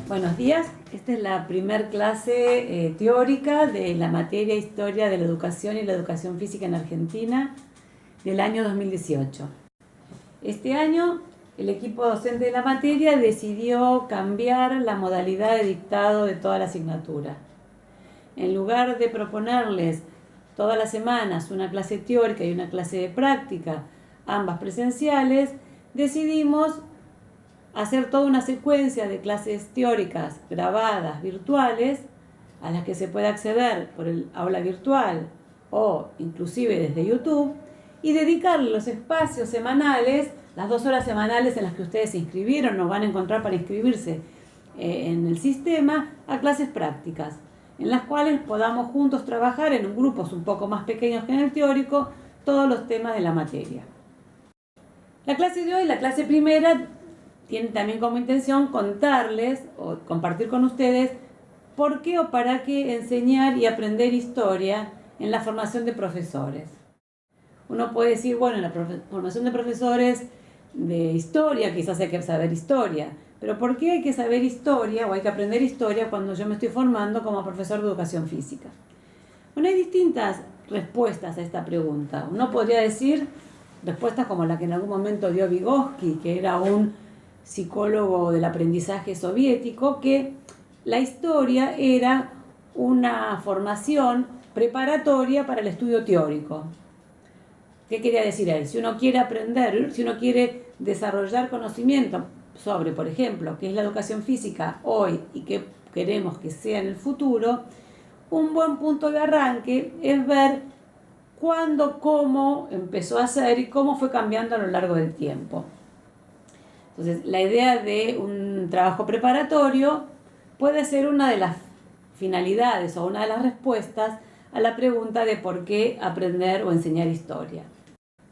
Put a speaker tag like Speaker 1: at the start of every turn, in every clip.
Speaker 1: Buenos días, esta es la primer clase teórica de la materia Historia de la Educación y la Educación Física en Argentina del año 2018. Este año el equipo docente de la materia decidió cambiar la modalidad de dictado de toda la asignatura. En lugar de proponerles todas las semanas una clase teórica y una clase de práctica, ambas presenciales, decidimos hacer toda una secuencia de clases teóricas grabadas, virtuales, a las que se puede acceder por el aula virtual o inclusive desde YouTube, y dedicarle los espacios semanales, las 2 horas semanales en las que ustedes se inscribieron, nos van a encontrar para inscribirse en el sistema, a clases prácticas, en las cuales podamos juntos trabajar en grupos un poco más pequeños que en el teórico, todos los temas de la materia. La clase de hoy, la clase primera, tiene también como intención contarles o compartir con ustedes por qué o para qué enseñar y aprender historia en la formación de profesores. Uno puede decir, bueno, en la formación de profesores de historia quizás hay que saber historia, pero ¿por qué hay que saber historia o hay que aprender historia cuando yo me estoy formando como profesor de educación física? Bueno, hay distintas respuestas a esta pregunta. Uno podría decir respuestas como la que en algún momento dio Vygotsky, que era un psicólogo del aprendizaje soviético, que la historia era una formación preparatoria para el estudio teórico. ¿Qué quería decir él? Si uno quiere aprender, si uno quiere desarrollar conocimiento sobre, por ejemplo, qué es la educación física hoy y qué queremos que sea en el futuro, un buen punto de arranque es ver cuándo, cómo empezó a ser y cómo fue cambiando a lo largo del tiempo. Entonces, la idea de un trabajo preparatorio puede ser una de las finalidades o una de las respuestas a la pregunta de por qué aprender o enseñar historia.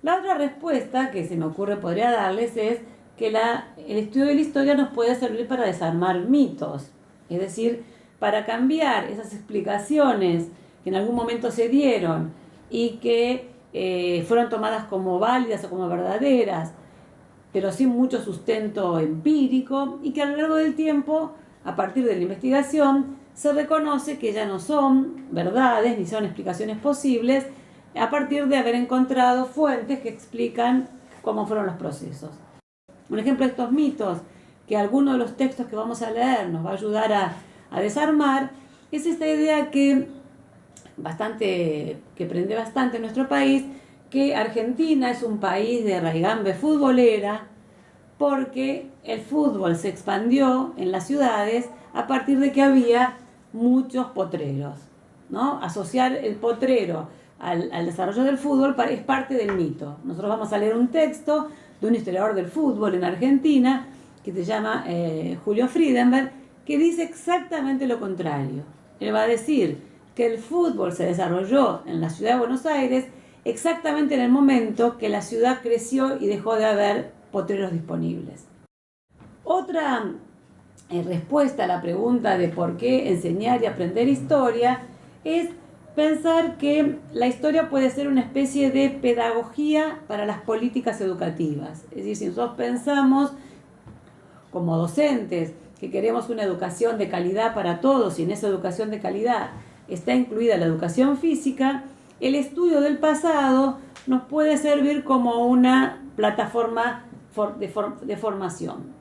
Speaker 1: La otra respuesta que se me ocurre podría darles es que el estudio de la historia nos puede servir para desarmar mitos, es decir, para cambiar esas explicaciones que en algún momento se dieron y que fueron tomadas como válidas o como verdaderas, pero sin mucho sustento empírico, y que a lo largo del tiempo, a partir de la investigación, se reconoce que ya no son verdades ni son explicaciones posibles a partir de haber encontrado fuentes que explican cómo fueron los procesos. Un ejemplo de estos mitos, que alguno de los textos que vamos a leer nos va a ayudar a desarmar, es esta idea que prende bastante en nuestro país, que Argentina es un país de raigambe futbolera porque el fútbol se expandió en las ciudades a partir de que había muchos potreros, ¿no? Asociar el potrero al desarrollo del fútbol es parte del mito. Nosotros vamos a leer un texto de un historiador del fútbol en Argentina que se llama Julio Friedenberg, que dice exactamente lo contrario. Él va a decir que el fútbol se desarrolló en la ciudad de Buenos Aires exactamente en el momento que la ciudad creció y dejó de haber potreros disponibles. Otra respuesta a la pregunta de por qué enseñar y aprender historia es pensar que la historia puede ser una especie de pedagogía para las políticas educativas. Es decir, si nosotros pensamos como docentes que queremos una educación de calidad para todos y en esa educación de calidad está incluida la educación física, el estudio del pasado nos puede servir como una plataforma de formación.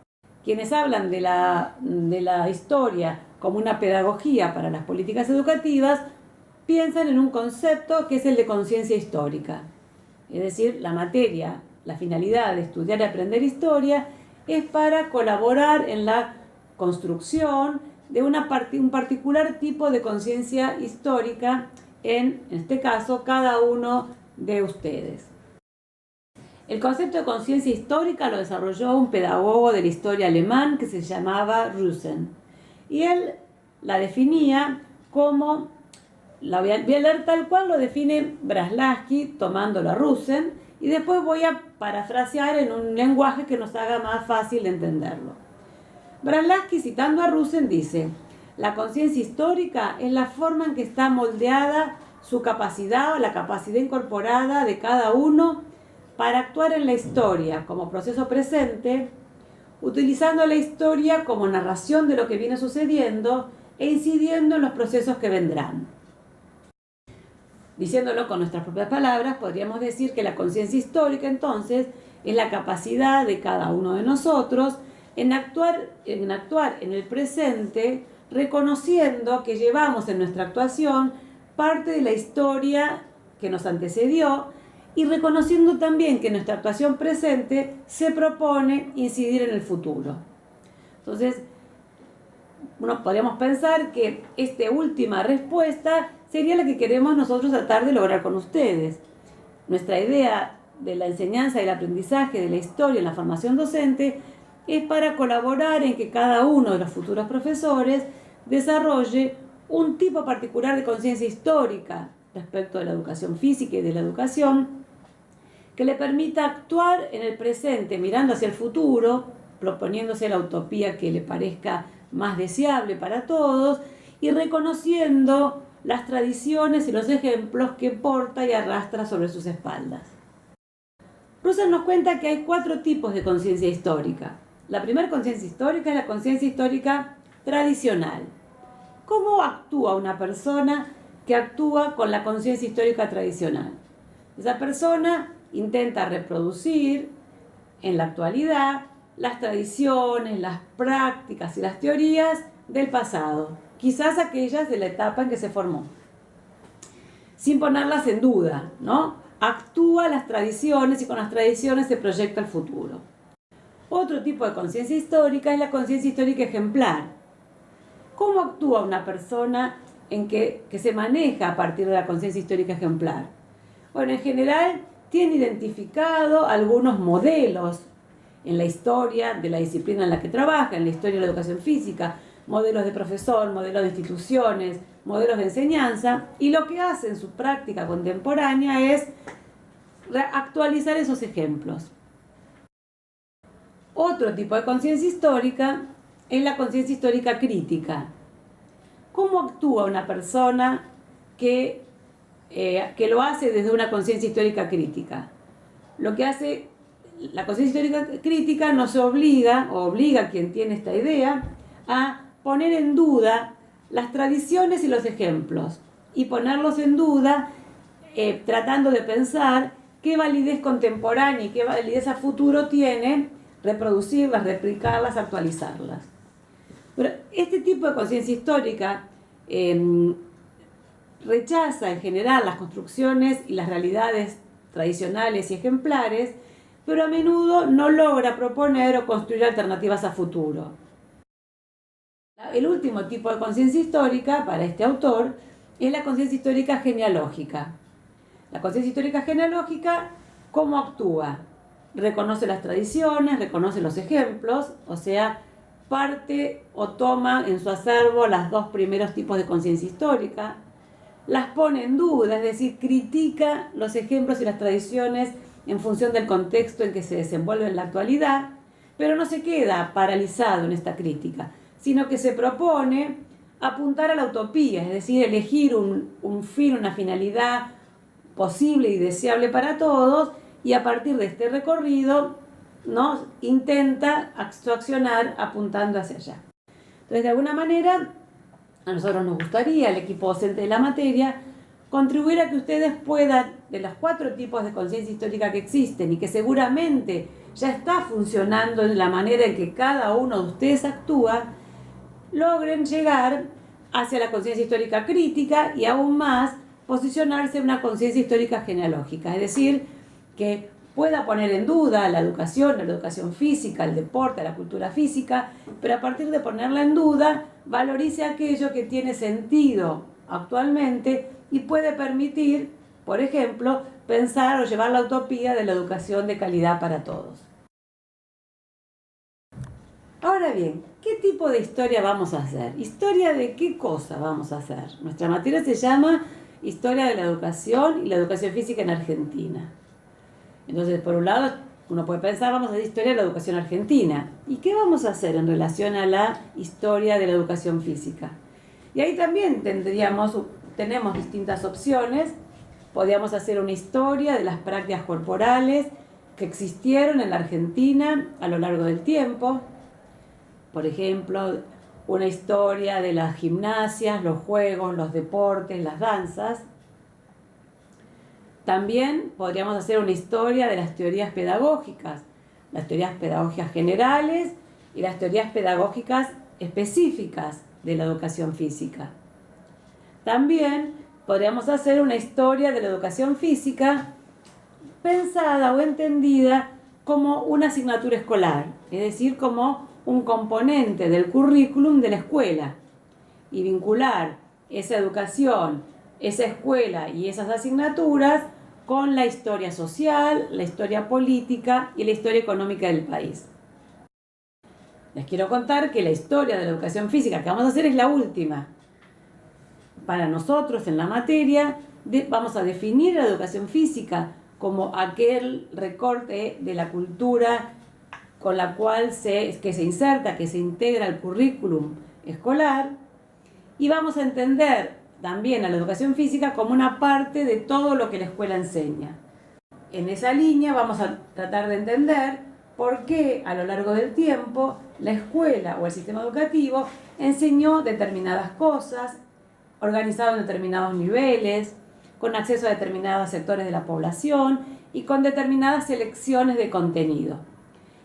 Speaker 1: Quienes hablan de la historia como una pedagogía para las políticas educativas piensan en un concepto que es el de conciencia histórica. Es decir, la materia, la finalidad de estudiar y aprender historia es para colaborar en la construcción de un particular tipo de conciencia histórica en este caso, cada uno de ustedes. El concepto de conciencia histórica lo desarrolló un pedagogo de la historia alemán que se llamaba Rusen. Y él la definía como, la voy a leer tal cual lo define Braslavsky tomándolo a Rusen, y después voy a parafrasear en un lenguaje que nos haga más fácil de entenderlo. Braslavsky, citando a Rusen, dice: la conciencia histórica es la forma en que está moldeada su capacidad o la capacidad incorporada de cada uno para actuar en la historia como proceso presente utilizando la historia como narración de lo que viene sucediendo e incidiendo en los procesos que vendrán. Diciéndolo con nuestras propias palabras, podríamos decir que la conciencia histórica, entonces, es la capacidad de cada uno de nosotros en actuar en el presente, reconociendo que llevamos en nuestra actuación parte de la historia que nos antecedió y reconociendo también que nuestra actuación presente se propone incidir en el futuro. Entonces, podríamos pensar que esta última respuesta sería la que queremos nosotros tratar de lograr con ustedes. Nuestra idea de la enseñanza y el aprendizaje de la historia en la formación docente es para colaborar en que cada uno de los futuros profesores desarrolle un tipo particular de conciencia histórica respecto de la educación física y de la educación que le permita actuar en el presente mirando hacia el futuro, proponiéndose la utopía que le parezca más deseable para todos y reconociendo las tradiciones y los ejemplos que porta y arrastra sobre sus espaldas. Russell nos cuenta que hay 4 tipos de conciencia histórica. La primera conciencia histórica es la conciencia histórica tradicional. ¿Cómo actúa una persona que actúa con la conciencia histórica tradicional? Esa persona intenta reproducir en la actualidad las tradiciones, las prácticas y las teorías del pasado, quizás aquellas de la etapa en que se formó, sin ponerlas en duda, ¿no? Actúa las tradiciones y con las tradiciones se proyecta el futuro. Otro tipo de conciencia histórica es la conciencia histórica ejemplar. ¿Cómo actúa una persona que se maneja a partir de la conciencia histórica ejemplar? Bueno, en general tiene identificado algunos modelos en la historia de la disciplina en la que trabaja, en la historia de la educación física, modelos de profesor, modelos de instituciones, modelos de enseñanza, y lo que hace en su práctica contemporánea es actualizar esos ejemplos. Otro tipo de conciencia histórica es la conciencia histórica crítica. ¿Cómo actúa una persona que lo hace desde una conciencia histórica crítica? Lo que hace la conciencia histórica crítica nos obliga a quien tiene esta idea a poner en duda las tradiciones y los ejemplos y ponerlos en duda tratando de pensar qué validez contemporánea y qué validez a futuro tiene reproducirlas, replicarlas, actualizarlas. Pero este tipo de conciencia histórica rechaza en general las construcciones y las realidades tradicionales y ejemplares, pero a menudo no logra proponer o construir alternativas a futuro. El último tipo de conciencia histórica para este autor es la conciencia histórica genealógica. La conciencia histórica genealógica, ¿cómo actúa? Reconoce las tradiciones, reconoce los ejemplos, o sea, parte o toma en su acervo los 2 primeros tipos de conciencia histórica, las pone en duda, es decir, critica los ejemplos y las tradiciones en función del contexto en que se desenvuelve en la actualidad, pero no se queda paralizado en esta crítica, sino que se propone apuntar a la utopía, es decir, elegir un fin, una finalidad posible y deseable para todos, y a partir de este recorrido intenta accionar apuntando hacia allá. Entonces, de alguna manera, a nosotros nos gustaría, al equipo docente de la materia, contribuir a que ustedes puedan, de los 4 tipos de conciencia histórica que existen y que seguramente ya está funcionando en la manera en que cada uno de ustedes actúa, logren llegar hacia la conciencia histórica crítica y aún más posicionarse en una conciencia histórica genealógica, es decir, que pueda poner en duda la educación física, el deporte, la cultura física, pero a partir de ponerla en duda, valorice aquello que tiene sentido actualmente y puede permitir, por ejemplo, pensar o llevar la utopía de la educación de calidad para todos. Ahora bien, ¿qué tipo de historia vamos a hacer? ¿Historia de qué cosa vamos a hacer? Nuestra materia se llama Historia de la Educación y la Educación Física en Argentina. Entonces, por un lado, uno puede pensar, vamos a hacer historia de la educación argentina. ¿Y qué vamos a hacer en relación a la historia de la educación física? Y ahí también tenemos distintas opciones. Podríamos hacer una historia de las prácticas corporales que existieron en la Argentina a lo largo del tiempo. por ejemplo, una historia de las gimnasias, los juegos, los deportes, las danzas. También podríamos hacer una historia de las teorías pedagógicas generales y las teorías pedagógicas específicas de la educación física. También podríamos hacer una historia de la educación física pensada o entendida como una asignatura escolar, es decir, como un componente del currículum de la escuela, y vincular esa educación, esa escuela y esas asignaturas con la historia social, la historia política y la historia económica del país. Les quiero contar que la historia de la educación física que vamos a hacer es la última. Para nosotros en la materia vamos a definir la educación física como aquel recorte de la cultura con la cual que se inserta, que se integra al currículum escolar, y vamos a entender también a la educación física como una parte de todo lo que la escuela enseña. En esa línea vamos a tratar de entender por qué a lo largo del tiempo la escuela o el sistema educativo enseñó determinadas cosas, organizado en determinados niveles, con acceso a determinados sectores de la población y con determinadas selecciones de contenido.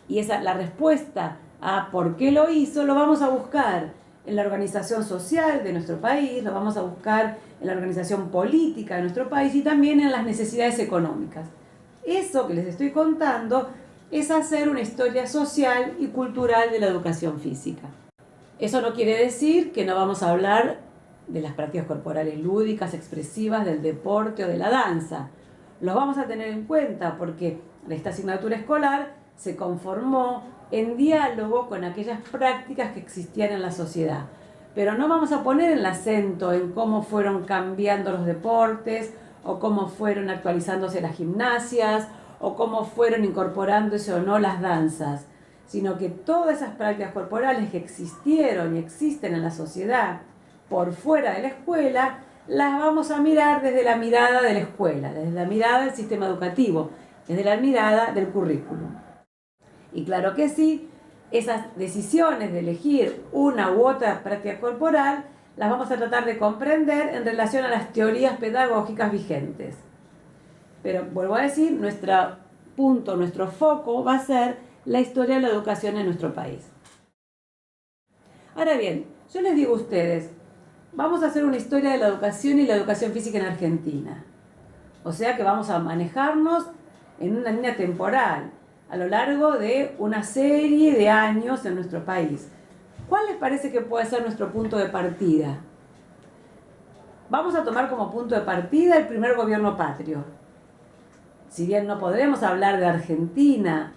Speaker 1: Y la respuesta a por qué lo hizo lo vamos a buscar en la organización social de nuestro país, lo vamos a buscar en la organización política de nuestro país y también en las necesidades económicas. Eso que les estoy contando es hacer una historia social y cultural de la educación física. Eso no quiere decir que no vamos a hablar de las prácticas corporales lúdicas, expresivas, del deporte o de la danza. Los vamos a tener en cuenta porque esta asignatura escolar se conformó en diálogo con aquellas prácticas que existían en la sociedad. Pero no vamos a poner el acento en cómo fueron cambiando los deportes, o cómo fueron actualizándose las gimnasias, o cómo fueron incorporándose o no las danzas, sino que todas esas prácticas corporales que existieron y existen en la sociedad por fuera de la escuela, las vamos a mirar desde la mirada de la escuela, desde la mirada del sistema educativo, desde la mirada del currículum. Y claro que sí, esas decisiones de elegir una u otra práctica corporal las vamos a tratar de comprender en relación a las teorías pedagógicas vigentes. Pero vuelvo a decir, nuestro foco va a ser la historia de la educación en nuestro país. Ahora bien, yo les digo a ustedes, vamos a hacer una historia de la educación y la educación física en Argentina. O sea que vamos a manejarnos en una línea temporal a lo largo de una serie de años en nuestro país. ¿Cuál les parece que puede ser nuestro punto de partida? Vamos a tomar como punto de partida el primer gobierno patrio. Si bien no podremos hablar de Argentina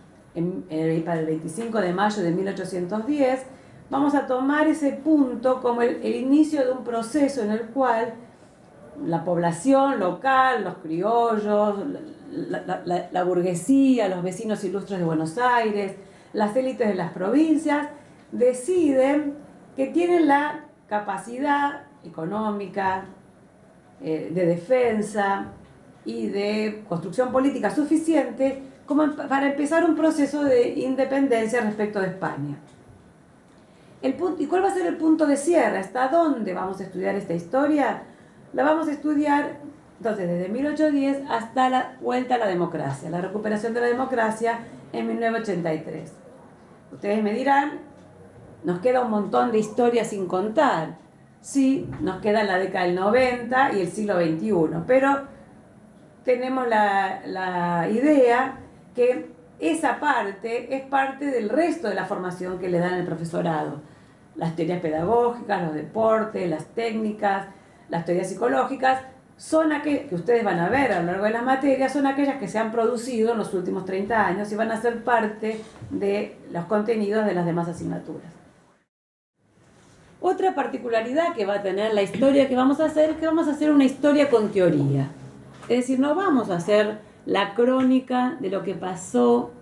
Speaker 1: para el 25 de mayo de 1810, vamos a tomar ese punto como el inicio de un proceso en el cual la población local, los criollos, la burguesía, los vecinos ilustres de Buenos Aires, las élites de las provincias, deciden que tienen la capacidad económica, de defensa y de construcción política suficiente como para empezar un proceso de independencia respecto de España. ¿Y cuál va a ser el punto de cierre? ¿Hasta dónde vamos a estudiar esta historia? La vamos a estudiar entonces desde 1810 hasta la vuelta a la democracia, la recuperación de la democracia en 1983. Ustedes me dirán, nos queda un montón de historia sin contar. Sí, nos queda la década del 90 y el siglo XXI, pero tenemos la idea que esa parte es parte del resto de la formación que le dan al profesorado. Las teorías pedagógicas, los deportes, las técnicas, las teorías psicológicas, son aquellas que ustedes van a ver a lo largo de las materias, son aquellas que se han producido en los últimos 30 años y van a ser parte de los contenidos de las demás asignaturas. Otra particularidad que va a tener la historia que vamos a hacer es que vamos a hacer una historia con teoría. Es decir, no vamos a hacer la crónica de lo que pasó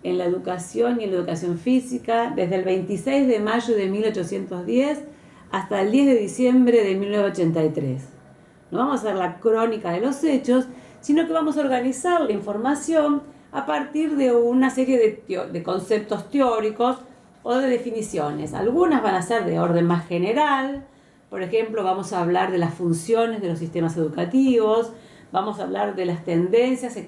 Speaker 1: en la educación y en la educación física desde el 26 de mayo de 1810 hasta el 10 de diciembre de 1983. No vamos a hacer la crónica de los hechos, sino que vamos a organizar la información a partir de una serie de conceptos teóricos o de definiciones. Algunas van a ser de orden más general. Por ejemplo, vamos a hablar de las funciones de los sistemas educativos, vamos a hablar de las tendencias,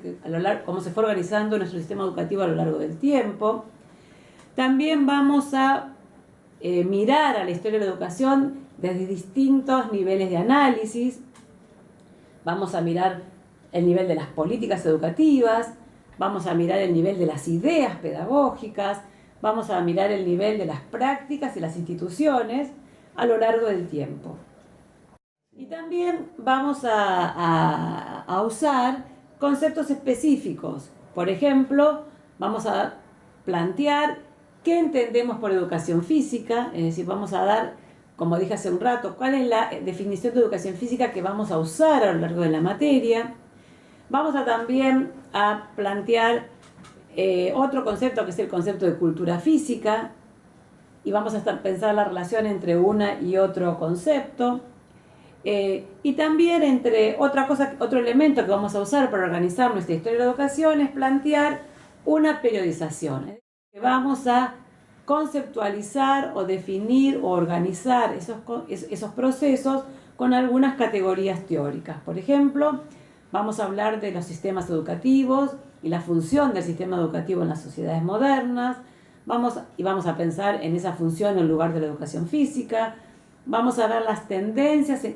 Speaker 1: cómo se fue organizando nuestro sistema educativo a lo largo del tiempo. También vamos a mirar a la historia de la educación desde distintos niveles de análisis. Vamos a mirar el nivel de las políticas educativas, vamos a mirar el nivel de las ideas pedagógicas, vamos a mirar el nivel de las prácticas y las instituciones a lo largo del tiempo. Y también vamos a usar conceptos específicos. Por ejemplo, vamos a plantear qué entendemos por educación física, es decir, vamos a dar, como dije hace un rato, cuál es la definición de educación física que vamos a usar a lo largo de la materia. Vamos a también a plantear otro concepto que es el concepto de cultura física, y vamos a pensar la relación entre una y otro concepto. Y también otro elemento que vamos a usar para organizar nuestra historia de la educación es plantear una periodización. Vamos a conceptualizar o definir o organizar esos procesos con algunas categorías teóricas. Por ejemplo, vamos a hablar de los sistemas educativos y la función del sistema educativo en las sociedades modernas. Vamos a pensar en esa función en lugar de la educación física. Vamos a ver las tendencias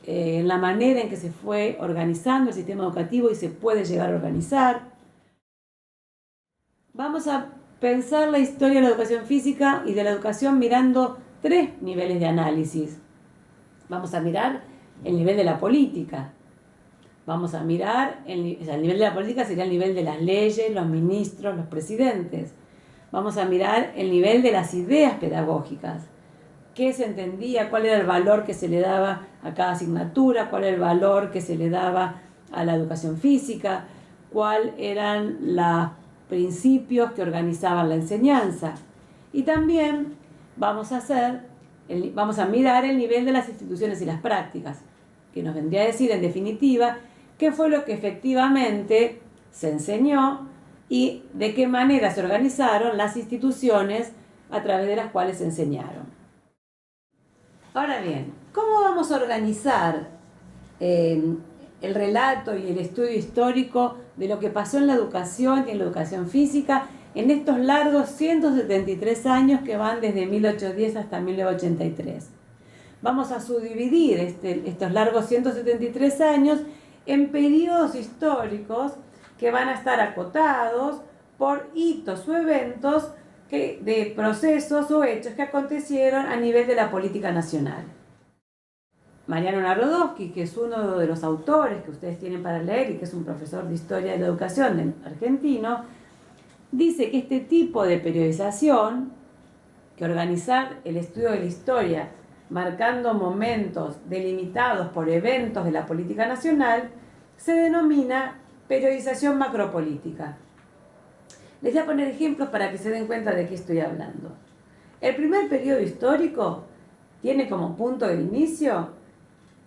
Speaker 1: en la manera en que se fue organizando el sistema educativo y se puede llegar a organizar. Vamos a pensar la historia de la educación física y de la educación mirando 3 niveles de análisis. Vamos a mirar el nivel de la política. Vamos a mirar, el nivel de la política sería el nivel de las leyes, los ministros, los presidentes. Vamos a mirar el nivel de las ideas pedagógicas. ¿Qué se entendía? ¿Cuál era el valor que se le daba a cada asignatura? ¿Cuál era el valor que se le daba a la educación física? ¿Cuáles eran los principios que organizaban la enseñanza? Y también vamos a mirar el nivel de las instituciones y las prácticas, que nos vendría a decir, en definitiva, qué fue lo que efectivamente se enseñó y de qué manera se organizaron las instituciones a través de las cuales se enseñaron. Ahora bien, ¿cómo vamos a organizar el relato y el estudio histórico de lo que pasó en la educación y en la educación física en estos largos 173 años que van desde 1810 hasta 1983? Vamos a subdividir estos largos 173 años en periodos históricos que van a estar acotados por hitos o eventos de procesos o hechos que acontecieron a nivel de la política nacional. Mariano Narodowski, que es uno de los autores que ustedes tienen para leer y que es un profesor de Historia de la Educación argentino, dice que este tipo de periodización, que organizar el estudio de la historia marcando momentos delimitados por eventos de la política nacional, se denomina periodización macropolítica. Les voy a poner ejemplos para que se den cuenta de qué estoy hablando. El primer periodo histórico tiene como punto de inicio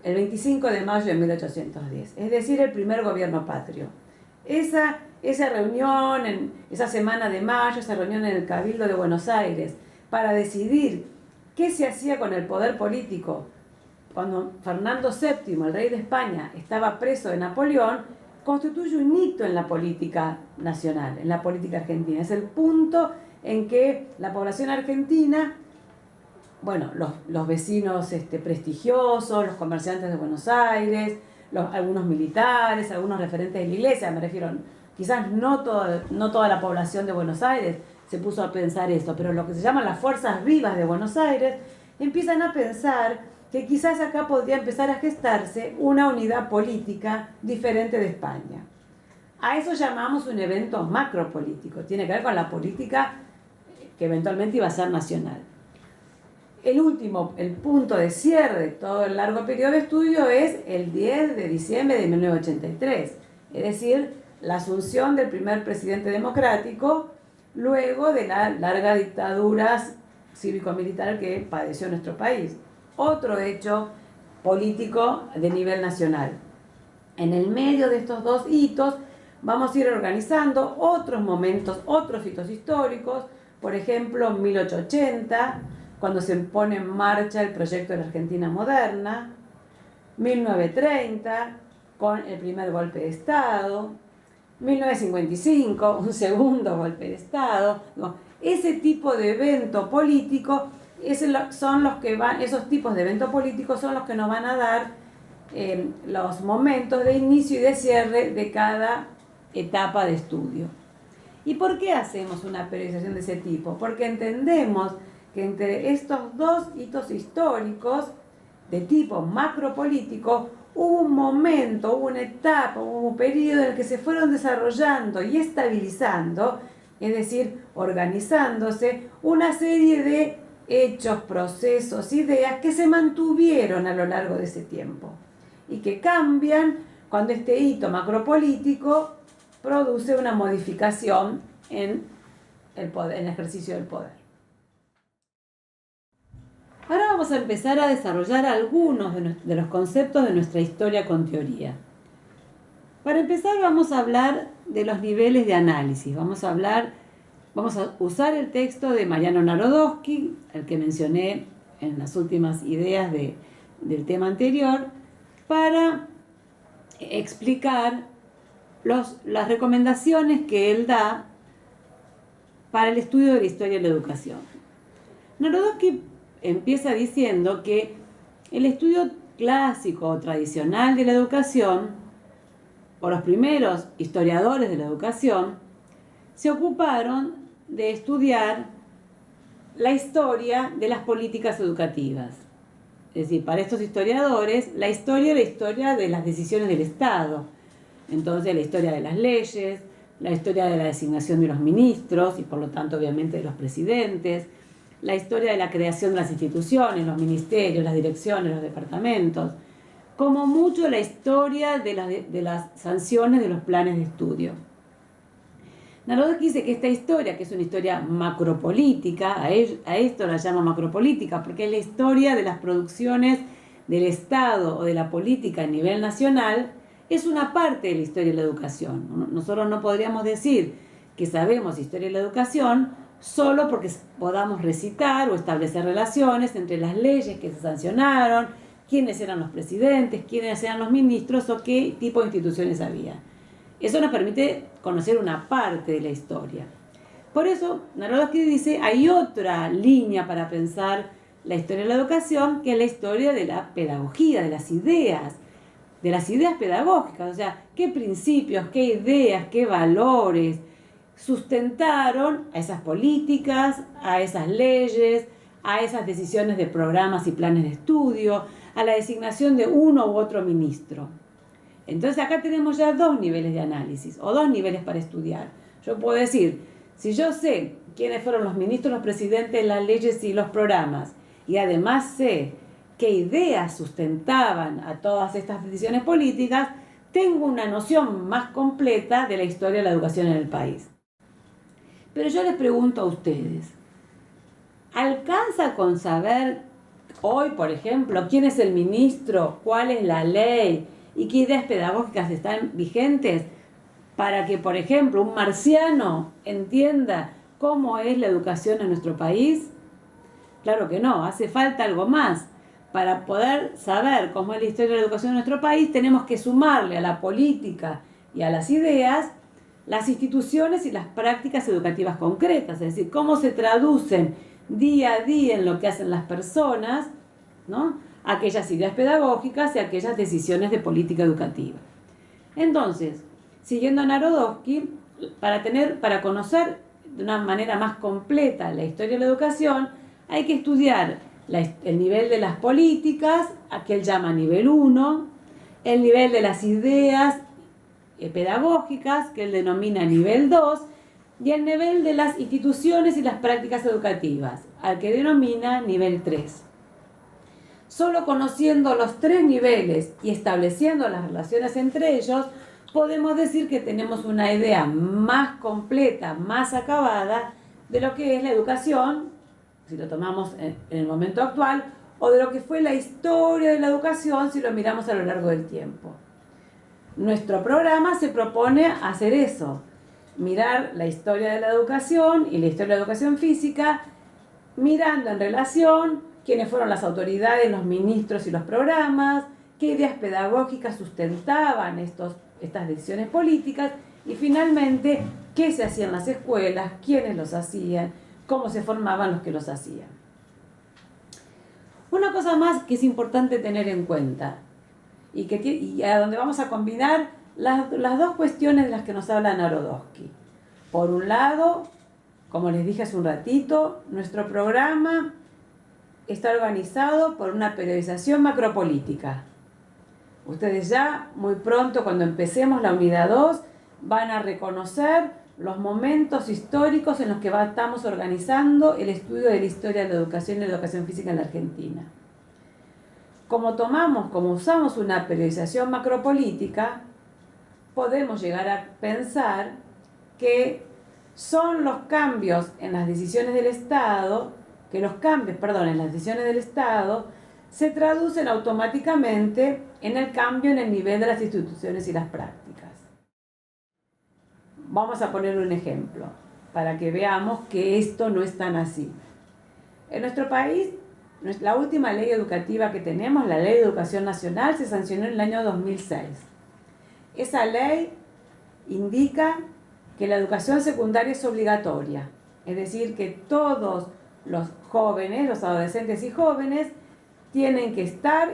Speaker 1: el 25 de mayo de 1810, es decir, el primer gobierno patrio. Esa reunión, esa semana de mayo, esa reunión en el Cabildo de Buenos Aires, para decidir qué se hacía con el poder político cuando Fernando VII, el rey de España, estaba preso de Napoleón, constituye un hito en la política nacional, en la política argentina. Es el punto en que la población argentina, bueno, los vecinos prestigiosos, los comerciantes de Buenos Aires, algunos militares, algunos referentes de la iglesia, me refiero, quizás no toda la población de Buenos Aires se puso a pensar esto, pero lo que se llaman las fuerzas vivas de Buenos Aires empiezan a pensar que quizás acá podría empezar a gestarse una unidad política diferente de España. A eso llamamos un evento macropolítico, tiene que ver con la política que eventualmente iba a ser nacional. El punto de cierre de todo el largo periodo de estudio es el 10 de diciembre de 1983, es decir, la asunción del primer presidente democrático luego de la larga dictadura cívico-militar que padeció nuestro país. Otro hecho político de nivel nacional. En el medio de estos dos hitos vamos a ir organizando otros momentos, otros hitos históricos, por ejemplo, 1880, cuando se pone en marcha el proyecto de la Argentina moderna, 1930, con el primer golpe de Estado, 1955, un segundo golpe de Estado. Ese tipo de evento político, esos tipos de eventos políticos son los que nos van a dar los momentos de inicio y de cierre de cada etapa de estudio. ¿Y por qué hacemos una periodización de ese tipo? Porque entendemos que entre estos dos hitos históricos de tipo macropolítico hubo un momento, hubo una etapa, hubo un periodo en el que se fueron desarrollando y estabilizando, es decir, organizándose, una serie de hechos, procesos, ideas que se mantuvieron a lo largo de ese tiempo y que cambian cuando este hito macropolítico produce una modificación en el ejercicio del poder. Ahora vamos a empezar a desarrollar algunos de los conceptos de nuestra historia con teoría. Para empezar vamos a hablar de los niveles de análisis. Vamos a usar el texto de Mariano Narodowski, el que mencioné en las últimas ideas del tema anterior, para explicar las recomendaciones que él da para el estudio de la historia de la educación. Narodowski empieza diciendo que el estudio clásico o tradicional de la educación, o los primeros historiadores de la educación, se ocuparon de estudiar la historia de las políticas educativas. Es decir, para estos historiadores, la historia es la historia de las decisiones del Estado. Entonces, la historia de las leyes, la historia de la designación de los ministros y, por lo tanto, obviamente, de los presidentes, la historia de la creación de las instituciones, los ministerios, las direcciones, los departamentos, como mucho la historia de las sanciones de los planes de estudio. Narodowski dice que esta historia, que es una historia macropolítica, a esto la llama macropolítica, porque es la historia de las producciones del Estado o de la política a nivel nacional, es una parte de la historia de la educación. Nosotros no podríamos decir que sabemos historia de la educación solo porque podamos recitar o establecer relaciones entre las leyes que se sancionaron, quiénes eran los presidentes, quiénes eran los ministros o qué tipo de instituciones había. Eso nos permite conocer una parte de la historia. Por eso, Narodowski dice, hay otra línea para pensar la historia de la educación, que es la historia de la pedagogía, de las ideas pedagógicas, o sea, qué principios, qué ideas, qué valores sustentaron a esas políticas, a esas leyes, a esas decisiones de programas y planes de estudio, a la designación de uno u otro ministro. Entonces acá tenemos ya dos niveles de análisis, o dos niveles para estudiar. Yo puedo decir, si yo sé quiénes fueron los ministros, los presidentes, las leyes y los programas, y además sé qué ideas sustentaban a todas estas decisiones políticas, tengo una noción más completa de la historia de la educación en el país. Pero yo les pregunto a ustedes, ¿alcanza con saber hoy, por ejemplo, quién es el ministro, cuál es la ley y qué ideas pedagógicas están vigentes para que, por ejemplo, un marciano entienda cómo es la educación en nuestro país? Claro que no, hace falta algo más. Para poder saber cómo es la historia de la educación en nuestro país, tenemos que sumarle a la política y a las ideas las instituciones y las prácticas educativas concretas, es decir, cómo se traducen día a día en lo que hacen las personas, ¿no?, aquellas ideas pedagógicas y aquellas decisiones de política educativa. Entonces, siguiendo a Narodowski, para conocer de una manera más completa la historia de la educación, hay que estudiar el nivel de las políticas, que él llama nivel 1, el nivel de las ideas pedagógicas, que él denomina nivel 2, y el nivel de las instituciones y las prácticas educativas, al que denomina nivel 3. Solo conociendo los tres niveles y estableciendo las relaciones entre ellos, podemos decir que tenemos una idea más completa, más acabada de lo que es la educación, si lo tomamos en el momento actual, o de lo que fue la historia de la educación si lo miramos a lo largo del tiempo. Nuestro programa se propone hacer eso, mirar la historia de la educación y la historia de la educación física, mirando en relación quiénes fueron las autoridades, los ministros y los programas, qué ideas pedagógicas sustentaban estas decisiones políticas y finalmente qué se hacía en las escuelas, quiénes los hacían, cómo se formaban los que los hacían. Una cosa más que es importante tener en cuenta y a donde vamos a combinar las dos cuestiones de las que nos habla Narodowski. Por un lado, como les dije hace un ratito, nuestro programa está organizado por una periodización macropolítica. Ustedes ya muy pronto, cuando empecemos la unidad 2, van a reconocer los momentos históricos en los que estamos organizando el estudio de la historia de la educación y la educación física en la Argentina. Como usamos una periodización macropolítica, podemos llegar a pensar que son los cambios en las decisiones del Estado, en las decisiones del Estado se traducen automáticamente en el cambio en el nivel de las instituciones y las prácticas. Vamos a poner un ejemplo para que veamos que esto no es tan así. En nuestro país, la última ley educativa que tenemos, la Ley de Educación Nacional, se sancionó en el año 2006. Esa ley indica que la educación secundaria es obligatoria, es decir, que todos los jóvenes, los adolescentes y jóvenes, tienen que estar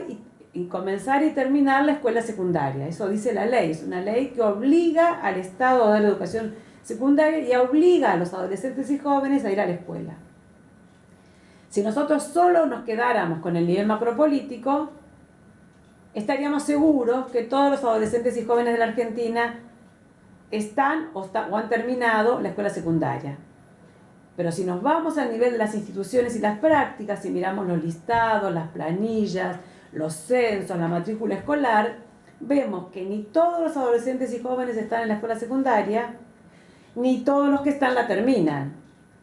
Speaker 1: y comenzar y terminar la escuela secundaria. Eso dice la ley. Es una ley que obliga al Estado a dar educación secundaria y obliga a los adolescentes y jóvenes a ir a la escuela. Si nosotros solo nos quedáramos con el nivel macropolítico, estaríamos seguros que todos los adolescentes y jóvenes de la Argentina están o han terminado la escuela secundaria. Pero si nos vamos al nivel de las instituciones y las prácticas, si miramos los listados, las planillas, los censos, la matrícula escolar, vemos que ni todos los adolescentes y jóvenes están en la escuela secundaria, ni todos los que están la terminan.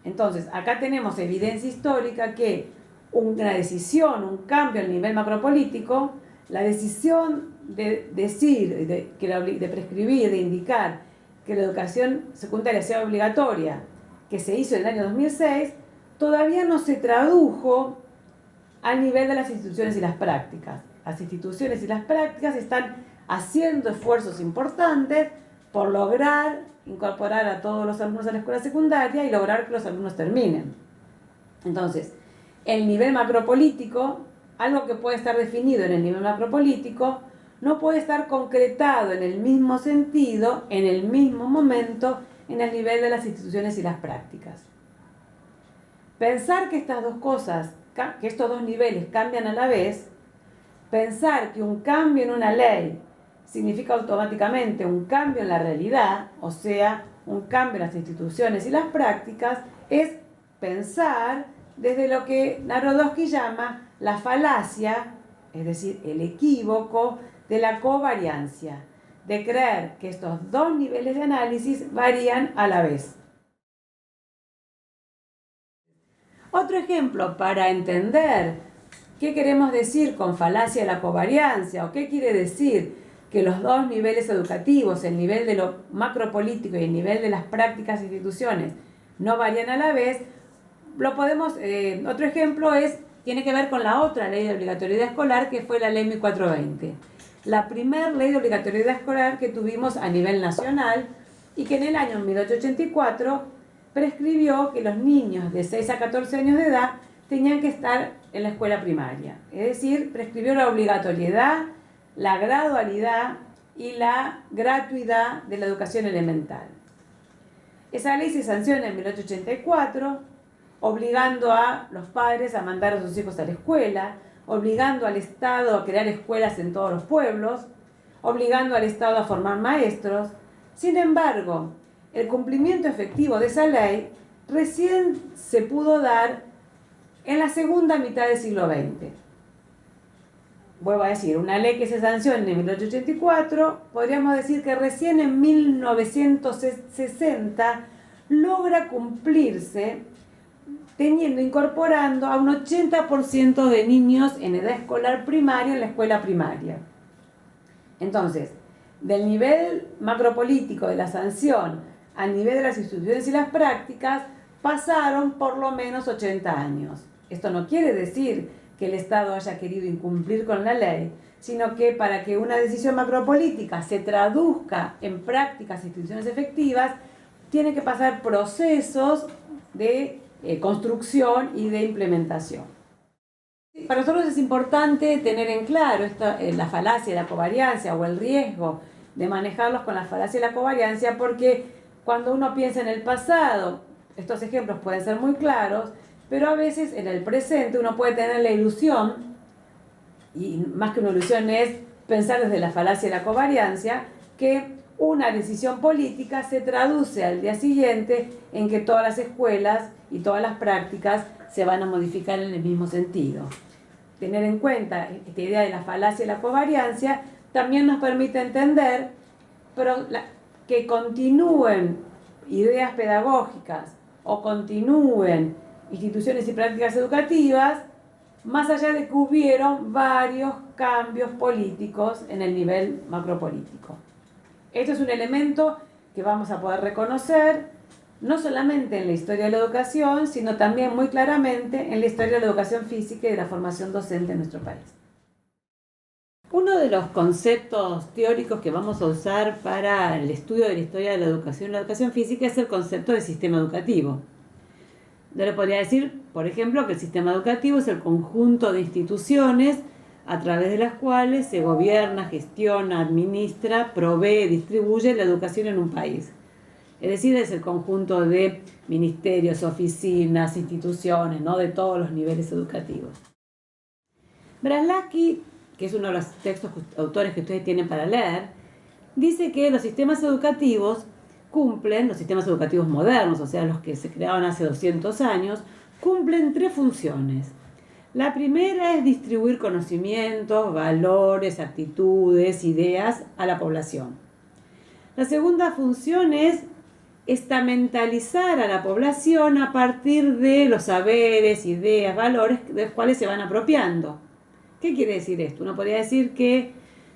Speaker 1: Entonces, acá tenemos evidencia histórica que una decisión, un cambio al nivel macropolítico, la decisión de decir, de prescribir, de indicar que la educación secundaria sea obligatoria, que se hizo en el año 2006, todavía no se tradujo al nivel de las instituciones y las prácticas. Las instituciones y las prácticas están haciendo esfuerzos importantes por lograr incorporar a todos los alumnos a la escuela secundaria y lograr que los alumnos terminen. Entonces, el nivel macropolítico, algo que puede estar definido en el nivel macropolítico, no puede estar concretado en el mismo sentido, en el mismo momento, en el nivel de las instituciones y las prácticas. Pensar que estas dos cosas, que estos dos niveles cambian a la vez, pensar que un cambio en una ley significa automáticamente un cambio en la realidad, o sea, un cambio en las instituciones y las prácticas, es pensar desde lo que Narodowski llama la falacia, es decir, el equívoco de la covariancia, de creer que estos dos niveles de análisis varían a la vez. Otro ejemplo para entender qué queremos decir con falacia de la covariancia o qué quiere decir que los dos niveles educativos, el nivel de lo macropolítico y el nivel de las prácticas e instituciones, no varían a la vez, otro ejemplo tiene que ver con la otra ley de obligatoriedad escolar, que fue la ley 1420. La primera ley de obligatoriedad escolar que tuvimos a nivel nacional y que en el año 1884 prescribió que los niños de 6 a 14 años de edad tenían que estar en la escuela primaria. Es decir, prescribió la obligatoriedad, la gradualidad y la gratuidad de la educación elemental. Esa ley se sanciona en 1884, obligando a los padres a mandar a sus hijos a la escuela, obligando al Estado a crear escuelas en todos los pueblos, obligando al Estado a formar maestros. Sin embargo, el cumplimiento efectivo de esa ley recién se pudo dar en la segunda mitad del siglo XX. Vuelvo a decir, una ley que se sancionó en 1884, podríamos decir que recién en 1960 logra cumplirse incorporando a un 80% de niños en edad escolar primaria en la escuela primaria. Entonces, del nivel macropolítico de la sanción a nivel de las instituciones y las prácticas pasaron por lo menos 80 años. Esto no quiere decir que el Estado haya querido incumplir con la ley, sino que para que una decisión macropolítica se traduzca en prácticas e instituciones efectivas, tiene que pasar procesos de construcción y de implementación. Para nosotros es importante tener en claro la falacia de la covariancia o el riesgo de manejarlos con la falacia de la covariancia, porque cuando uno piensa en el pasado, estos ejemplos pueden ser muy claros, pero a veces en el presente uno puede tener la ilusión, y más que una ilusión es pensar desde la falacia de la covariancia, que una decisión política se traduce al día siguiente en que todas las escuelas y todas las prácticas se van a modificar en el mismo sentido. Tener en cuenta esta idea de la falacia y la covariancia también nos permite entender que continúen ideas pedagógicas o continúen instituciones y prácticas educativas, más allá de que hubieron varios cambios políticos en el nivel macropolítico. Esto es un elemento que vamos a poder reconocer no solamente en la historia de la educación, sino también muy claramente en la historia de la educación física y de la formación docente en nuestro país. Uno de los conceptos teóricos que vamos a usar para el estudio de la historia de la educación y la educación física es el concepto de sistema educativo. Yo le podría decir, por ejemplo, que el sistema educativo es el conjunto de instituciones a través de las cuales se gobierna, gestiona, administra, provee, distribuye la educación en un país. Es decir, es el conjunto de ministerios, oficinas, instituciones, ¿no?, de todos los niveles educativos. Braslavsky, que es uno de los autores que ustedes tienen para leer, dice que los sistemas educativos los sistemas educativos modernos, o sea, los que se crearon hace 200 años, cumplen 3 funciones. La primera es distribuir conocimientos, valores, actitudes, ideas a la población. La segunda función es estamentalizar a la población a partir de los saberes, ideas, valores de los cuales se van apropiando. ¿Qué quiere decir esto? Uno podría decir que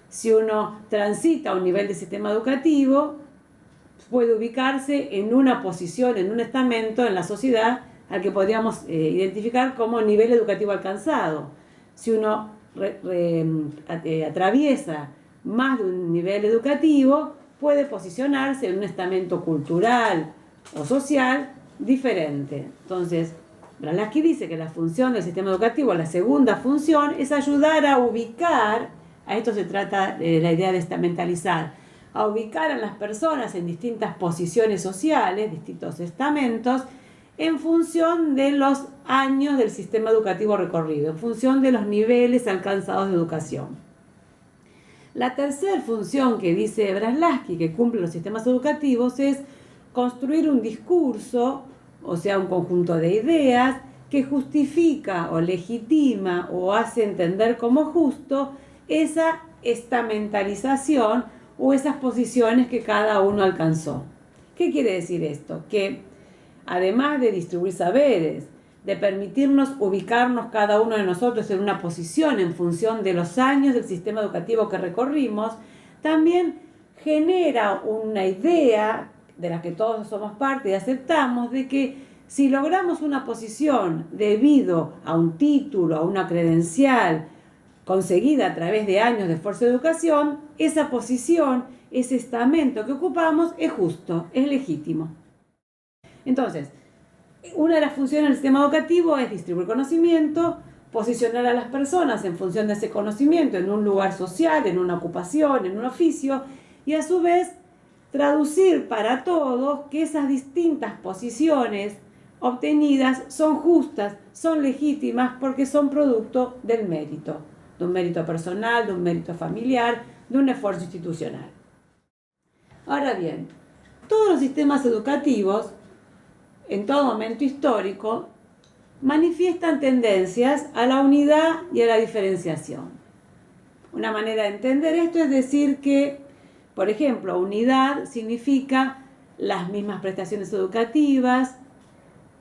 Speaker 1: si uno transita a un nivel de sistema educativo, puede ubicarse en una posición, en un estamento en la sociedad al que podríamos identificar como nivel educativo alcanzado. Si uno atraviesa más de un nivel educativo, puede posicionarse en un estamento cultural o social diferente. Entonces, Braslavsky dice que la función del sistema educativo, la segunda función, es ayudar a ubicar, a esto se trata de la idea de estamentalizar, a ubicar a las personas en distintas posiciones sociales, distintos estamentos, en función de los años del sistema educativo recorrido, en función de los niveles alcanzados de educación. La tercera función que dice Braslavsky que cumplen los sistemas educativos es construir un discurso, o sea, un conjunto de ideas que justifica o legitima o hace entender como justo esa estamentalización o esas posiciones que cada uno alcanzó. ¿Qué quiere decir esto? Que además de distribuir saberes, de permitirnos ubicarnos cada uno de nosotros en una posición en función de los años del sistema educativo que recorrimos, también genera una idea de la que todos somos parte y aceptamos, de que si logramos una posición debido a un título, a una credencial conseguida a través de años de esfuerzo de educación, esa posición, ese estamento que ocupamos es justo, es legítimo. Entonces, una de las funciones del sistema educativo es distribuir conocimiento, posicionar a las personas en función de ese conocimiento en un lugar social, en una ocupación, en un oficio, y a su vez traducir para todos que esas distintas posiciones obtenidas son justas, son legítimas porque son producto del mérito, de un mérito personal, de un mérito familiar, de un esfuerzo institucional. Ahora bien, todos los sistemas educativos, en todo momento histórico, manifiestan tendencias a la unidad y a la diferenciación. Una manera de entender esto es decir que, por ejemplo, unidad significa las mismas prestaciones educativas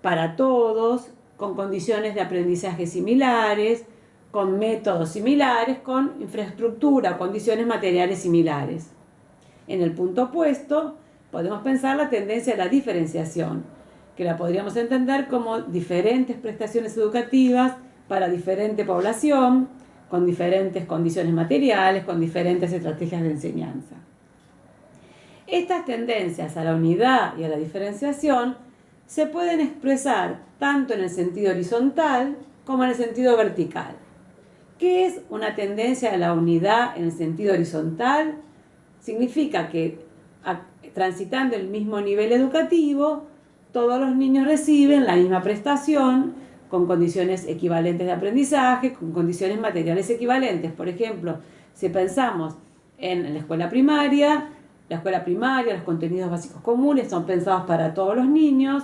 Speaker 1: para todos, con condiciones de aprendizaje similares, con métodos similares, con infraestructura, condiciones materiales similares. En el punto opuesto, podemos pensar la tendencia a la diferenciación, que la podríamos entender como diferentes prestaciones educativas para diferente población, con diferentes condiciones materiales, con diferentes estrategias de enseñanza. Estas tendencias a la unidad y a la diferenciación se pueden expresar tanto en el sentido horizontal como en el sentido vertical. ¿Qué es una tendencia a la unidad en el sentido horizontal? Significa que transitando el mismo nivel educativo, todos los niños reciben la misma prestación con condiciones equivalentes de aprendizaje, con condiciones materiales equivalentes. Por ejemplo, si pensamos en la escuela primaria, los contenidos básicos comunes son pensados para todos los niños.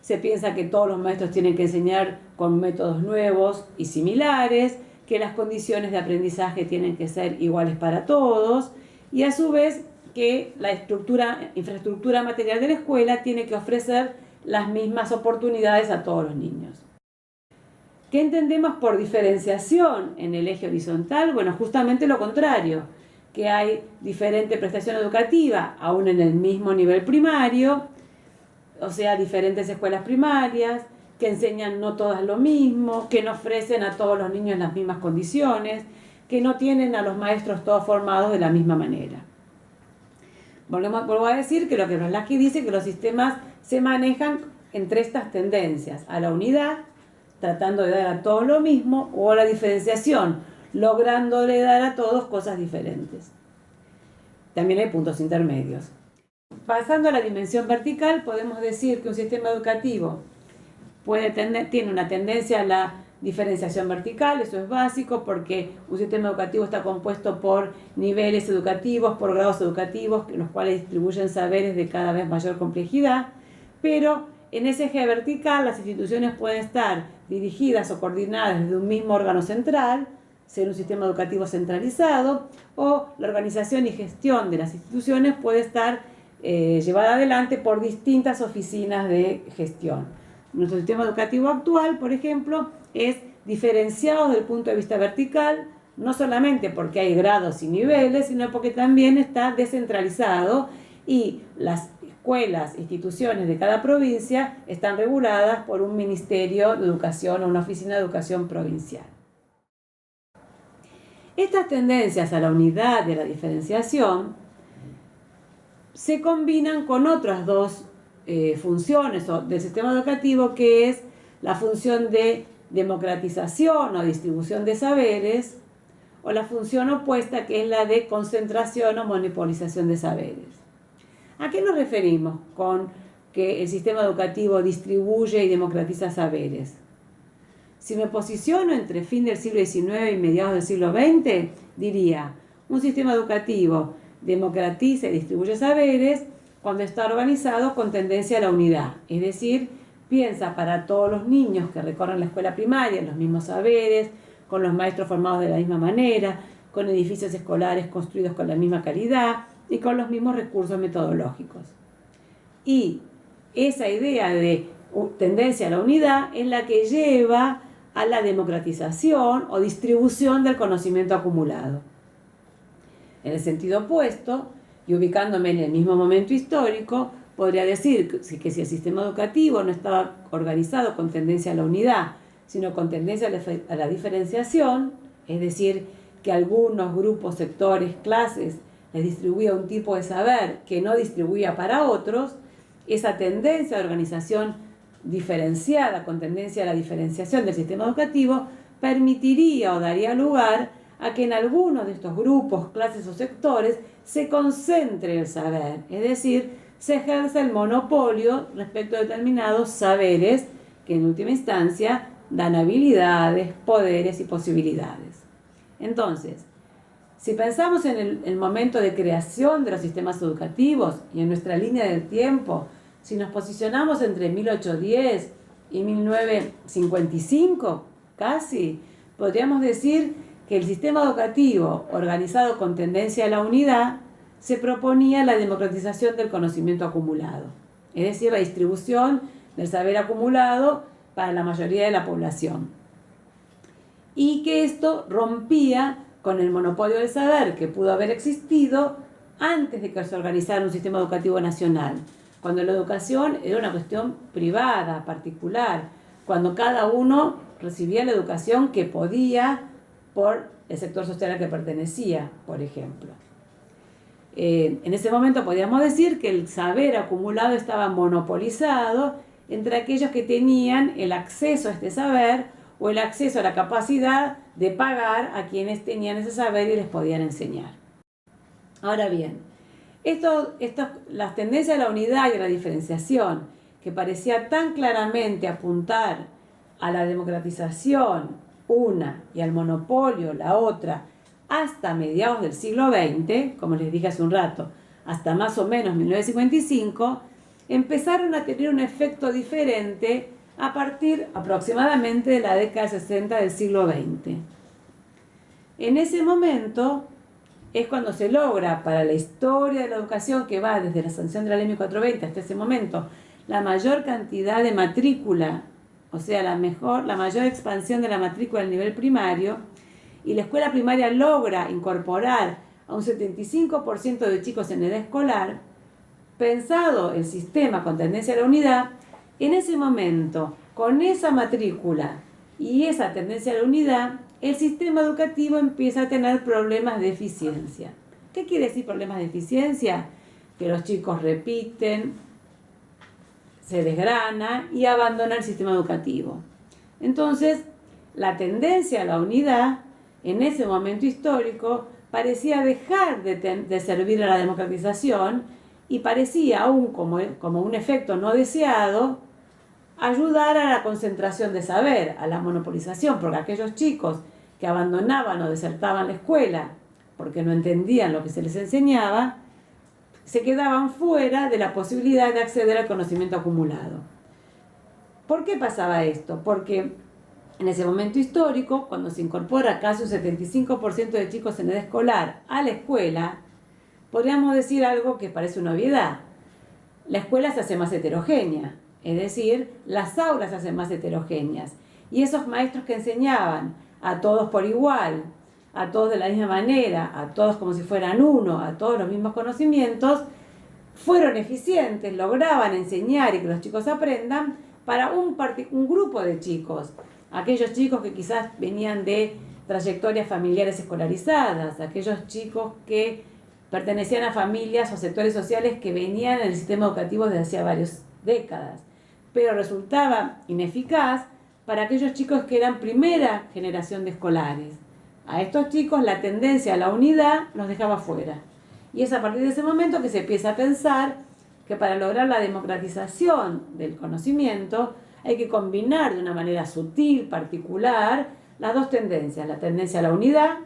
Speaker 1: Se piensa que todos los maestros tienen que enseñar con métodos nuevos y similares, que las condiciones de aprendizaje tienen que ser iguales para todos, y a su vez que la infraestructura material de la escuela tiene que ofrecer las mismas oportunidades a todos los niños. ¿Qué entendemos por diferenciación en el eje horizontal? Bueno, justamente lo contrario, que hay diferente prestación educativa, aún en el mismo nivel primario, o sea, diferentes escuelas primarias, que enseñan no todas lo mismo, que no ofrecen a todos los niños las mismas condiciones, que no tienen a los maestros todos formados de la misma manera. Vuelvo a decir que lo que Brolaski dice que los sistemas se manejan entre estas tendencias, a la unidad, tratando de dar a todos lo mismo, o a la diferenciación, lográndole dar a todos cosas diferentes. También hay puntos intermedios. Pasando a la dimensión vertical, podemos decir que un sistema educativo tiene una tendencia a la diferenciación vertical. Eso es básico porque un sistema educativo está compuesto por niveles educativos, por grados educativos, los cuales distribuyen saberes de cada vez mayor complejidad, pero en ese eje vertical las instituciones pueden estar dirigidas o coordinadas desde un mismo órgano central, ser un sistema educativo centralizado, o la organización y gestión de las instituciones puede estar llevada adelante por distintas oficinas de gestión. Nuestro sistema educativo actual, por ejemplo, es diferenciado desde el punto de vista vertical, no solamente porque hay grados y niveles, sino porque también está descentralizado y las escuelas, instituciones de cada provincia están reguladas por un ministerio de educación o una oficina de educación provincial. Estas tendencias a la unidad y a la diferenciación se combinan con otras dos funciones del sistema educativo, que es la función de democratización o distribución de saberes, o la función opuesta, que es la de concentración o monopolización de saberes. ¿A qué nos referimos con que el sistema educativo distribuye y democratiza saberes? Si me posiciono entre fin del siglo XIX y mediados del siglo XX, diría, un sistema educativo democratiza y distribuye saberes cuando está organizado con tendencia a la unidad, es decir, piensa para todos los niños que recorren la escuela primaria los mismos saberes, con los maestros formados de la misma manera, con edificios escolares construidos con la misma calidad y con los mismos recursos metodológicos. Y esa idea de tendencia a la unidad es la que lleva a la democratización o distribución del conocimiento acumulado. En el sentido opuesto, y ubicándome en el mismo momento histórico, podría decir que si el sistema educativo no estaba organizado con tendencia a la unidad, sino con tendencia a la diferenciación, es decir, que algunos grupos, sectores, clases les distribuía un tipo de saber que no distribuía para otros, esa tendencia de organización diferenciada con tendencia a la diferenciación del sistema educativo permitiría o daría lugar a que en algunos de estos grupos, clases o sectores se concentre el saber, es decir, se ejerce el monopolio respecto a determinados saberes que en última instancia dan habilidades, poderes y posibilidades. Entonces, si pensamos en el momento de creación de los sistemas educativos y en nuestra línea del tiempo, si nos posicionamos entre 1810 y 1955, casi, podríamos decir que el sistema educativo, organizado con tendencia a la unidad, se proponía la democratización del conocimiento acumulado, es decir, la distribución del saber acumulado para la mayoría de la población. Y que esto rompía con el monopolio del saber que pudo haber existido antes de que se organizara un sistema educativo nacional, cuando la educación era una cuestión privada, particular, cuando cada uno recibía la educación que podía por el sector social al que pertenecía, por ejemplo. En ese momento podíamos decir que el saber acumulado estaba monopolizado entre aquellos que tenían el acceso a este saber o el acceso a la capacidad de pagar a quienes tenían ese saber y les podían enseñar. Ahora bien, las tendencias a la unidad y a la diferenciación, que parecía tan claramente apuntar a la democratización, una, y al monopolio, la otra, hasta mediados del siglo XX, como les dije hace un rato, hasta más o menos 1955, empezaron a tener un efecto diferente a partir aproximadamente de la década 60 del siglo XX. En ese momento es cuando se logra, para la historia de la educación que va desde la sanción de la Ley 1420 hasta ese momento, la mayor cantidad de matrícula, o sea, la mayor expansión de la matrícula al nivel primario, y la escuela primaria logra incorporar a un 75% de chicos en edad escolar. Pensado el sistema con tendencia a la unidad, en ese momento, con esa matrícula y esa tendencia a la unidad, el sistema educativo empieza a tener problemas de eficiencia. ¿Qué quiere decir problemas de eficiencia? Que los chicos repiten, se desgrana y abandonan el sistema educativo. Entonces, la tendencia a la unidad, en ese momento histórico, parecía dejar de servir a la democratización y parecía, aún como un efecto no deseado, ayudar a la concentración de saber, a la monopolización, porque aquellos chicos que abandonaban o desertaban la escuela porque no entendían lo que se les enseñaba, se quedaban fuera de la posibilidad de acceder al conocimiento acumulado. ¿Por qué pasaba esto? Porque en ese momento histórico, cuando se incorpora casi un 75% de chicos en edad escolar a la escuela, podríamos decir algo que parece una obviedad. La escuela se hace más heterogénea, es decir, las aulas se hacen más heterogéneas. Y esos maestros que enseñaban a todos por igual, a todos de la misma manera, a todos como si fueran uno, a todos los mismos conocimientos, fueron eficientes, lograban enseñar y que los chicos aprendan para un grupo de chicos. Aquellos chicos que quizás venían de trayectorias familiares escolarizadas, aquellos chicos que pertenecían a familias o sectores sociales que venían en el sistema educativo desde hacía varias décadas, pero resultaba ineficaz para aquellos chicos que eran primera generación de escolares. A estos chicos la tendencia a la unidad los dejaba fuera. Y es a partir de ese momento que se empieza a pensar que para lograr la democratización del conocimiento hay que combinar de una manera sutil, particular, las dos tendencias, la tendencia a la unidad,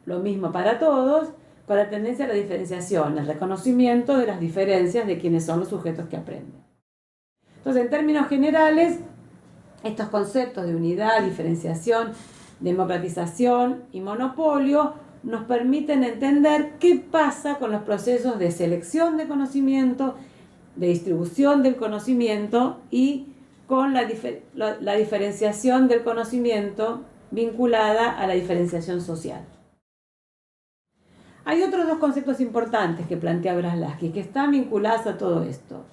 Speaker 1: lo mismo para todos, con la tendencia a la diferenciación, el reconocimiento de las diferencias de quienes son los sujetos que aprenden. Entonces, en términos generales, estos conceptos de unidad, diferenciación, democratización y monopolio nos permiten entender qué pasa con los procesos de selección de conocimiento, de distribución del conocimiento y con la diferenciación del conocimiento vinculada a la diferenciación social. Hay otros dos conceptos importantes que plantea Braslavsky que están vinculados a todo esto.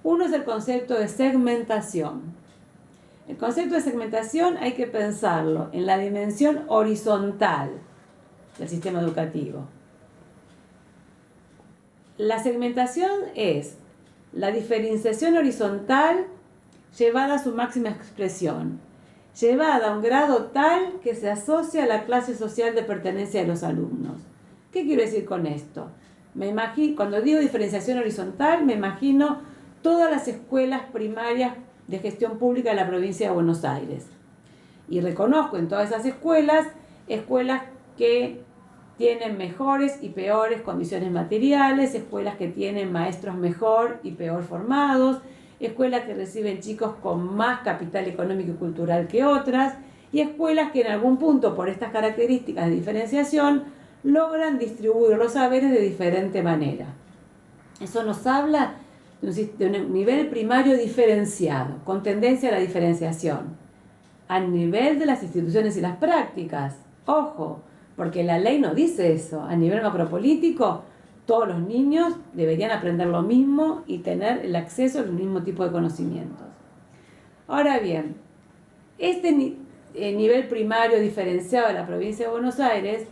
Speaker 1: Uno es el concepto de segmentación. El concepto de segmentación hay que pensarlo en la dimensión horizontal del sistema educativo. La segmentación es la diferenciación horizontal llevada a su máxima expresión, llevada a un grado tal que se asocia a la clase social de pertenencia de los alumnos. ¿Qué quiero decir con esto? Cuando digo diferenciación horizontal, me imagino todas las escuelas primarias de gestión pública de la provincia de Buenos Aires. Y reconozco en todas esas escuelas que tienen mejores y peores condiciones materiales, escuelas que tienen maestros mejor y peor formados, escuelas que reciben chicos con más capital económico y cultural que otras, y escuelas que en algún punto, por estas características de diferenciación, logran distribuir los saberes de diferente manera. Eso nos habla de un nivel primario diferenciado, con tendencia a la diferenciación. A nivel de las instituciones y las prácticas, ojo, porque la ley no dice eso. A nivel macropolítico, Todos los niños deberían aprender lo mismo y tener el acceso al mismo tipo de conocimientos. Ahora bien, este nivel primario diferenciado de la provincia de Buenos Aires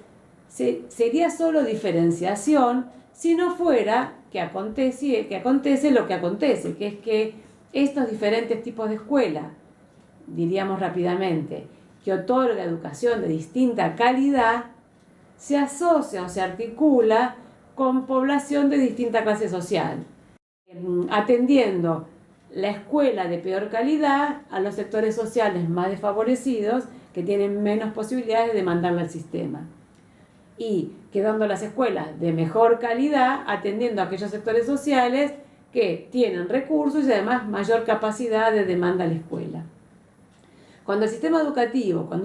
Speaker 1: sería solo diferenciación si no fuera que acontece lo que acontece, que es que estos diferentes tipos de escuela, diríamos rápidamente, que otorga educación de distinta calidad, se asocia o se articula con población de distinta clase social, atendiendo la escuela de peor calidad a los sectores sociales más desfavorecidos que tienen menos posibilidades de demandarle al sistema, y quedando las escuelas de mejor calidad atendiendo a aquellos sectores sociales que tienen recursos y además mayor capacidad de demanda a la escuela. Cuando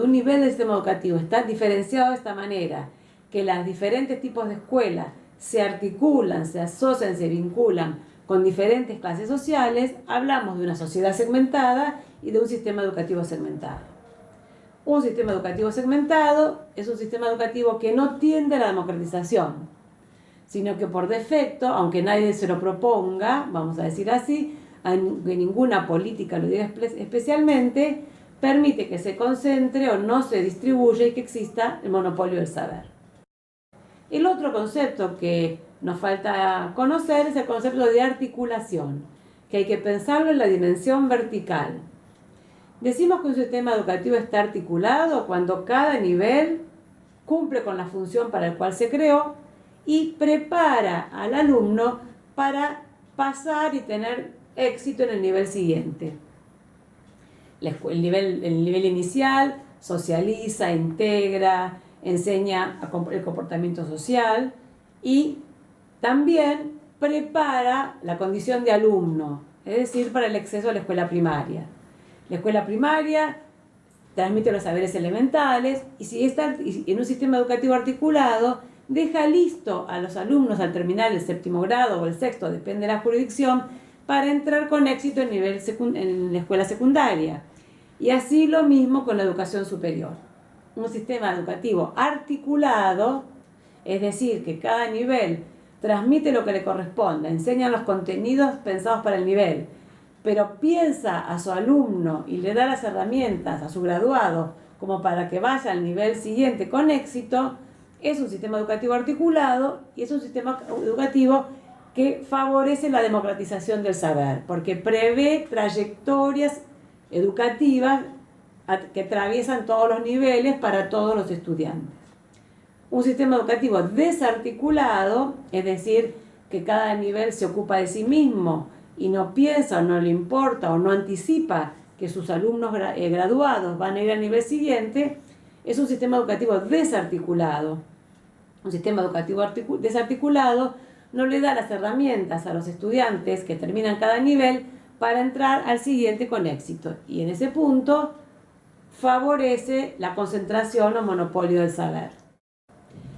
Speaker 1: un nivel del sistema educativo está diferenciado de esta manera, que los diferentes tipos de escuelas se articulan, se asocian, se vinculan con diferentes clases sociales, hablamos de una sociedad segmentada y de un sistema educativo segmentado. Un sistema educativo segmentado es un sistema educativo que no tiende a la democratización, sino que por defecto, aunque nadie se lo proponga, vamos a decir así, que ninguna política lo diga especialmente, permite que se concentre o no se distribuya y que exista el monopolio del saber. El otro concepto que nos falta conocer es el concepto de articulación, que hay que pensarlo en la dimensión vertical. Decimos que un sistema educativo está articulado cuando cada nivel cumple con la función para la cual se creó y prepara al alumno para pasar y tener éxito en el nivel siguiente. El nivel inicial socializa, integra, enseña el comportamiento social y también prepara la condición de alumno, es decir, para el acceso a la escuela primaria. La escuela primaria transmite los saberes elementales y si está en un sistema educativo articulado, deja listo a los alumnos al terminar el séptimo grado o el sexto, depende de la jurisdicción, para entrar con éxito en la escuela secundaria. Y así lo mismo con la educación superior. Un sistema educativo articulado, es decir, que cada nivel transmite lo que le corresponde, enseña los contenidos pensados para el nivel, pero piensa a su alumno y le da las herramientas a su graduado como para que vaya al nivel siguiente con éxito, es un sistema educativo articulado y es un sistema educativo que favorece la democratización del saber, porque prevé trayectorias educativas que atraviesan todos los niveles para todos los estudiantes. Un sistema educativo desarticulado, es decir, que cada nivel se ocupa de sí mismo y no piensa o no le importa o no anticipa que sus alumnos graduados van a ir al nivel siguiente, es un sistema educativo desarticulado. Un sistema educativo desarticulado no le da las herramientas a los estudiantes que terminan cada nivel para entrar al siguiente con éxito. Y en ese punto favorece la concentración o monopolio del saber.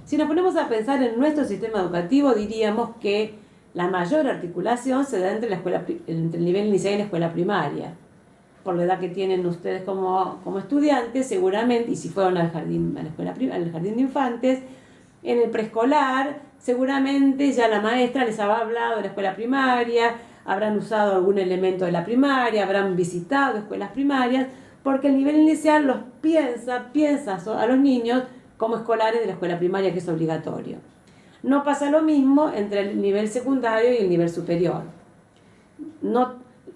Speaker 1: Si nos ponemos a pensar en nuestro sistema educativo, diríamos que la mayor articulación se da entre el nivel inicial y la escuela primaria. Por la edad que tienen ustedes como estudiantes, seguramente, y si fueron al jardín de infantes, en el preescolar, seguramente ya la maestra les habrá hablado de la escuela primaria, habrán usado algún elemento de la primaria, habrán visitado escuelas primarias, porque el nivel inicial los piensa a los niños como escolares de la escuela primaria, que es obligatorio. No pasa lo mismo entre el nivel secundario y el nivel superior.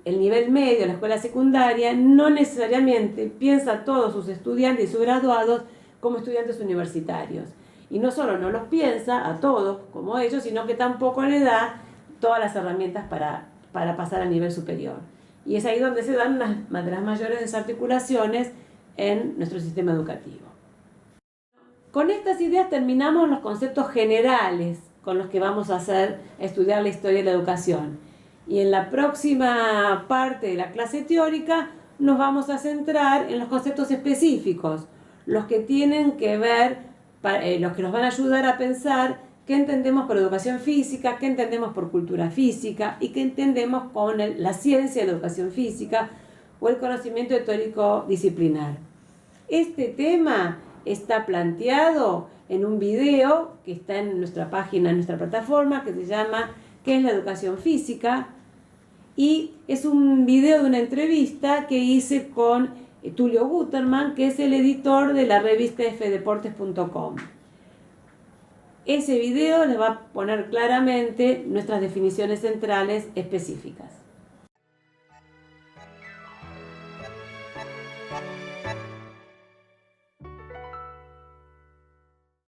Speaker 1: El nivel medio, la escuela secundaria, no necesariamente piensa a todos sus estudiantes y sus graduados como estudiantes universitarios. Y no solo no los piensa a todos como ellos, sino que tampoco le da todas las herramientas para pasar al nivel superior. Y es ahí donde se dan una de las mayores desarticulaciones en nuestro sistema educativo. Con estas ideas terminamos los conceptos generales con los que vamos a estudiar la historia de la educación. Y en la próxima parte de la clase teórica nos vamos a centrar en los conceptos específicos, los que tienen que ver, los que nos van a ayudar a pensar qué entendemos por educación física, qué entendemos por cultura física y qué entendemos con la ciencia de la educación física o el conocimiento teórico disciplinar. Este tema está planteado en un video que está en nuestra página, en nuestra plataforma, que se llama ¿Qué es la educación física? Y es un video de una entrevista que hice con Tulio Guterman, que es el editor de la revista fdeportes.com. Ese video les va a poner claramente nuestras definiciones centrales específicas.